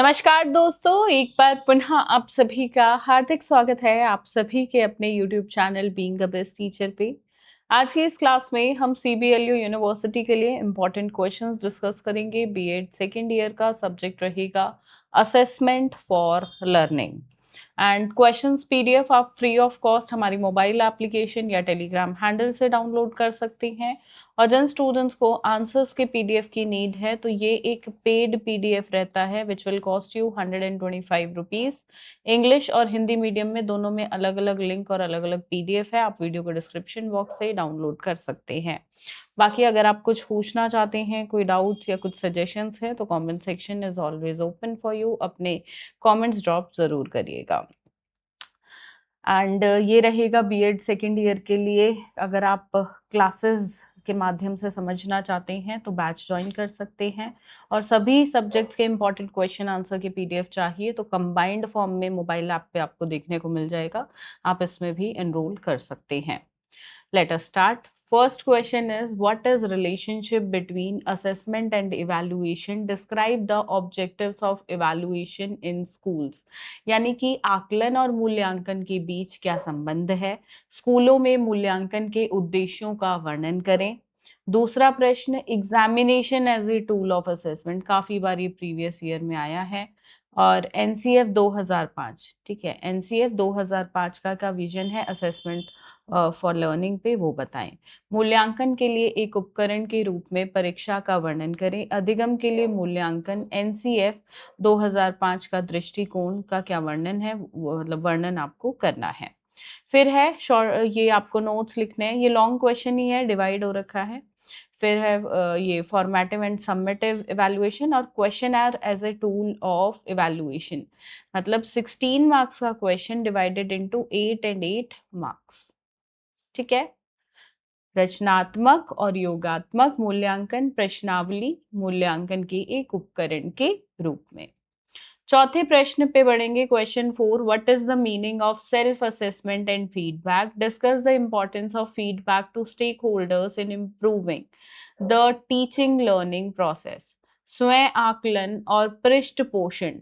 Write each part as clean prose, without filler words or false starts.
नमस्कार दोस्तों, एक बार पुनः आप सभी का हार्दिक स्वागत है आप सभी के अपने YouTube channel being a best teacher पे। आज की इस क्लास में हम CBLU यूनिवर्सिटी के लिए इम्पोर्टेंट क्वेश्चंस डिस्कस करेंगे। बीएड सेकेंड ईयर का सब्जेक्ट रहेगा assessment for learning and questions PDF आप फ्री ऑफ कॉस्ट हमारी मोबाइल एप्लीकेशन या टेलीग्राम हैंडल से डाउनलोड कर सकते हैं। और जिन स्टूडेंट्स को आंसर्स के PDF की नीड है तो ये एक पेड PDF रहता है which will cost you 125 rupees. English और हिंदी मीडियम में दोनों में अलग अलग लिंक और अलग अलग PDF है, आप वीडियो को डिस्क्रिप्शन बॉक्स से डाउनलोड कर सकते हैं। बाकी अगर आप कुछ पूछना चाहते हैं, कोई डाउट्स या कुछ सजेशंस हैं तो comment section is always open for you, अपने कमेंट्स ड्रॉप ज़रूर करिएगा। एंड ये रहेगा बीएड सेकेंड ईयर के लिए। अगर आप क्लासेस के माध्यम से समझना चाहते हैं तो बैच ज्वाइन कर सकते हैं और सभी सब्जेक्ट्स के इंपॉर्टेंट क्वेश्चन आंसर के PDF चाहिए तो कंबाइंड फॉर्म में मोबाइल ऐप पे आपको देखने को मिल जाएगा, आप इसमें भी एनरोल कर सकते हैं। Let us start. First question is, what is relationship between assessment and evaluation? Describe the objectives of evaluation in schools. यानी कि आकलन और मूल्यांकन के बीच क्या संबंध है? स्कूलों में मूल्यांकन के उद्देश्यों का वर्णन करें। दूसरा प्रश्न, examination as a tool of assessment, काफी बार ये प्रीवियस ईयर में आया है। और NCF 2005, ठीक है, NCF 2005 का विजन है असेसमेंट फॉर लर्निंग पे, वो बताएं। मूल्यांकन के लिए एक उपकरण के रूप में परीक्षा का वर्णन करें। अधिगम के लिए मूल्यांकन NCF 2005 का दृष्टिकोण का क्या वर्णन है, मतलब वर्णन आपको करना है। फिर है ये आपको नोट्स लिखने हैं, ये लॉन्ग क्वेश्चन ही है, डिवाइड हो रखा है। फिर है ये फॉर्मेटिव एंड समेटिव इवैल्यूएशन और question are as a tool of evaluation, मतलब 16 मार्क्स का question divided into 8 and 8 marks, ठीक है। रचनात्मक और योगात्मक मूल्यांकन, प्रश्नावली मूल्यांकन के एक उपकरण के रूप में। चौथे प्रश्न पे बढ़ेंगे, question 4, what is the meaning of self assessment and feedback? Discuss the importance of feedback to stakeholders in improving the teaching learning process. स्वयं आकलन और पृष्ठ पोषण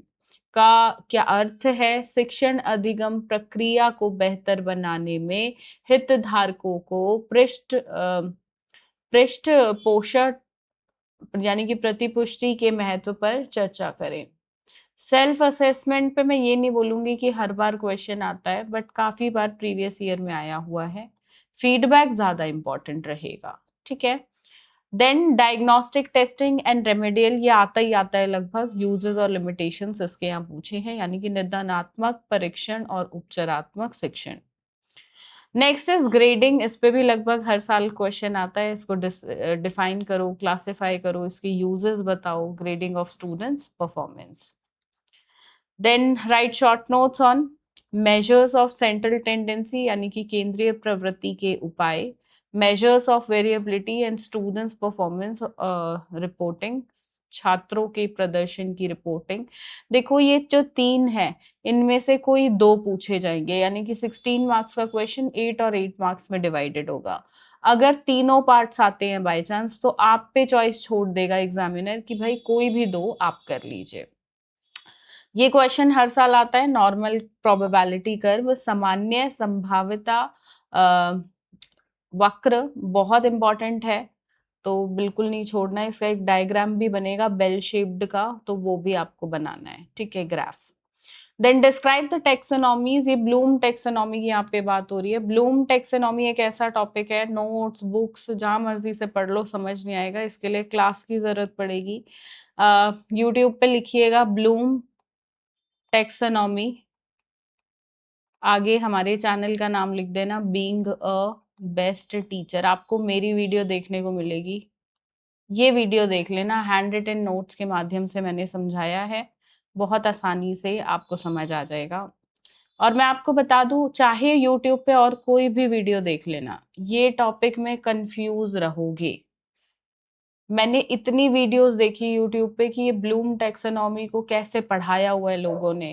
का क्या अर्थ है? शिक्षण अधिगम प्रक्रिया को बेहतर बनाने में हितधारकों को पृष्ठ पोषण यानी कि प्रतिपुष्टि के महत्व पर चर्चा करें। सेल्फ असेसमेंट पे मैं ये नहीं बोलूंगी कि हर बार क्वेश्चन आता है, बट काफी बार प्रीवियस ईयर में आया हुआ है। फीडबैक ज्यादा इंपॉर्टेंट रहेगा, ठीक है। Then diagnostic testing and remedial, ये आता ही आता है लगभग। यूजेस और लिमिटेशंस इसके यहाँ पूछे हैं, यानी कि निदानात्मक परीक्षण और उपचारात्मक शिक्षण। नेक्स्ट इज ग्रेडिंग, इस पे भी लगभग हर साल क्वेश्चन आता है। इसको डिफाइन करो, क्लासिफाई करो, इसके यूजेस बताओ। Grading of students performance. Then write short notes on measures of central tendency, यानी कि केंद्रीय प्रवृत्ति के उपाय। Measures of variability and students performance reporting, छात्रों के प्रदर्शन की रिपोर्टिंग। देखो ये जो 3 है, इनमें से कोई 2 पूछे जाएंगे, यानी कि 16 मार्क्स का क्वेश्चन 8 और 8 मार्क्स में डिवाइडेड होगा। अगर तीनों पार्ट्स आते हैं बाय चांस तो आप पे चॉइस छोड़ देगा एग्जामिनर कि भाई कोई भी 2 आप कर लीजिए। ये क्वेश्चन हर साल आता है। नॉर्मल प्रोबेबिलिटी कर्व, सामान्य संभाव्यता वक्र बहुत इंपॉर्टेंट है, तो बिल्कुल नहीं छोड़ना है। इसका एक डायग्राम भी बनेगा बेल शेप्ड का, तो वो भी आपको बनाना है, ठीक है, ग्राफ। देन डिस्क्राइब द टेक्सोनॉमीज, ये ब्लूम टेक्सोनॉमी की यहाँ पे बात हो रही है। ब्लूम टेक्सोनॉमी एक ऐसा टॉपिक है, नोट्स बुक्स जहां मर्जी से पढ़ लो, समझ नहीं आएगा, इसके लिए क्लास की जरूरत पड़ेगी। यूट्यूब पे लिखिएगा ब्लूम टेक्सोनॉमी, आगे हमारे चैनल का नाम लिख देना बीइंग अ बेस्ट टीचर, आपको मेरी वीडियो देखने को मिलेगी। ये वीडियो देख लेना, हैंड रिटन नोट्स के माध्यम से मैंने समझाया है, बहुत आसानी से आपको समझ आ जाएगा। और मैं आपको बता दूं, चाहे यूट्यूब पे और कोई भी वीडियो देख लेना, ये टॉपिक में कंफ्यूज रहोगे। मैंने इतनी वीडियोस देखी यूट्यूब पे कि ये ब्लूम टेक्सोनॉमी को कैसे पढ़ाया हुआ है लोगों ने,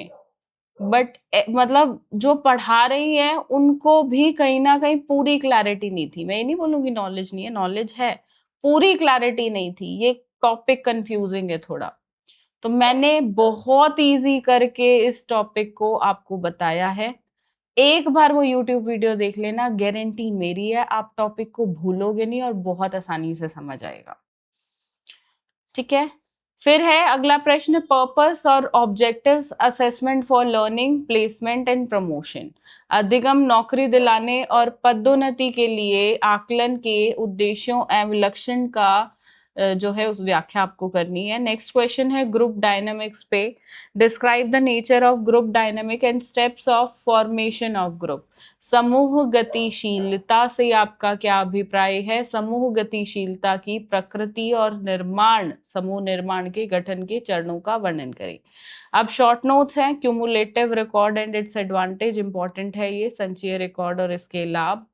बट मतलब जो पढ़ा रही है उनको भी कहीं ना कहीं पूरी क्लैरिटी नहीं थी। मैं ये नहीं बोलूंगी नॉलेज नहीं है, नॉलेज है, पूरी क्लैरिटी नहीं थी। ये टॉपिक कंफ्यूजिंग है थोड़ा, तो मैंने बहुत इजी करके इस टॉपिक को आपको बताया है। एक बार वो YouTube वीडियो देख लेना, गारंटी मेरी है आप टॉपिक को भूलोगे नहीं और बहुत आसानी से समझ आएगा। ठीक है, फिर है अगला प्रश्न, पर्पस और objectives assessment for learning, placement and promotion. अधिगम नौकरी दिलाने और पदोन्नति के लिए आकलन के उद्देश्यों एवं लक्षण का जो है उस व्याख्या आपको करनी है। नेक्स्ट क्वेश्चन है ग्रुप डायनामिक्स पे, describe the nature of group dynamic and steps of formation of group. समूह गतिशीलता से आपका क्या अभिप्राय है? समूह गतिशीलता की प्रकृति और निर्माण, समूह निर्माण के गठन के चरणों का वर्णन करें। अब शॉर्ट नोट्स हैं, cumulative record and it's advantage, important है ये, संचयी रिकॉर्ड और इसके लाभ।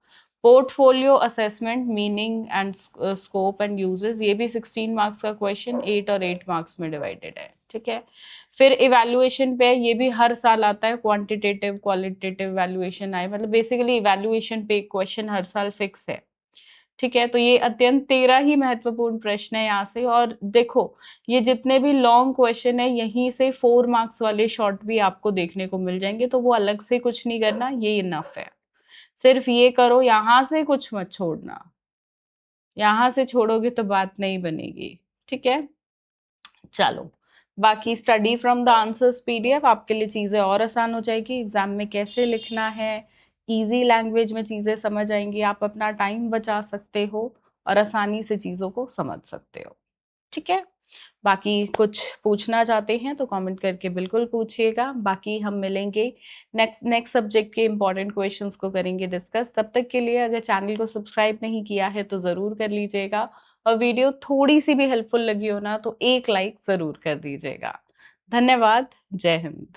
Portfolio assessment, meaning and scope and uses, ये भी 16 मार्क्स का क्वेश्चन, 8 और 8 मार्क्स में डिवाइडेड है। ठीक है, फिर इवैल्यूएशन पे, ये भी हर साल आता है, क्वांटिटेटिव क्वालिटेटिव इवैल्यूएशन आए, मतलब बेसिकली इवैल्यूएशन पे क्वेश्चन हर साल फिक्स है। ठीक है, तो ये अत्यंत 13 ही महत्वपूर्ण प्रश्न है यहाँ से। और देखो ये जितने भी लॉन्ग क्वेश्चन है यहीं से 4 मार्क्स वाले शॉर्ट भी आपको देखने को मिल जाएंगे, तो वो अलग से कुछ नहीं करना, ये इनफ है। सिर्फ ये करो, यहां से कुछ मत छोड़ना, यहां से छोड़ोगे तो बात नहीं बनेगी। ठीक है, चलो बाकी study from the answers PDF, आपके लिए चीजें और आसान हो जाएगी, एग्जाम में कैसे लिखना है, इजी लैंग्वेज में चीजें समझ आएंगी, आप अपना टाइम बचा सकते हो और आसानी से चीजों को समझ सकते हो। ठीक है, बाकी कुछ पूछना चाहते हैं तो कमेंट करके बिल्कुल पूछिएगा। बाकी हम मिलेंगे नेक्स्ट सब्जेक्ट के इंपॉर्टेंट क्वेश्चंस को करेंगे डिस्कस। तब तक के लिए अगर चैनल को सब्सक्राइब नहीं किया है तो ज़रूर कर लीजिएगा, और वीडियो थोड़ी सी भी हेल्पफुल लगी हो ना तो एक लाइक ज़रूर कर दीजिएगा। धन्यवाद, जय हिंद।